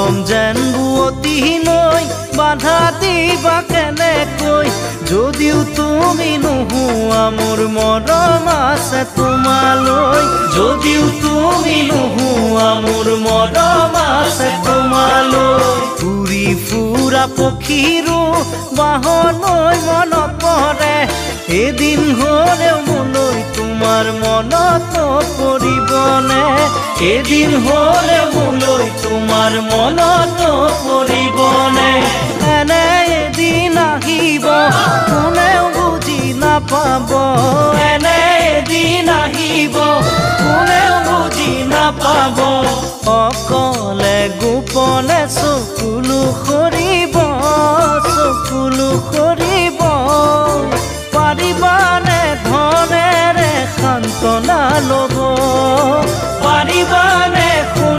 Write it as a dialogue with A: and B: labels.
A: মৰম যেন বুৱতী নৈ বাধা দিবা কেনেকৈ যদিও তুমি নোহোৱা মোৰ মৰম আছে তোমালৈ যদিও তুমি নোহোৱা মোৰ মৰম আছে তোমালৈ উৰি ফুৰা পক্ষীৰো বাহলৈ মনত পৰে এদিন হ'লেও মোলৈ তোমাৰ মনত পৰিবনে এদিন হ'লেও মোলৈ তোমাৰ মনত পৰিবনে এনে এদিন আহিব কোনেও বুজি নাপাব এনে এদিন আহিব কোনেও বুজি নাপাব অকলে গোপনে চকুলো সৰিব পাৰিবানে ধনেৰে সান্তনা ল'ব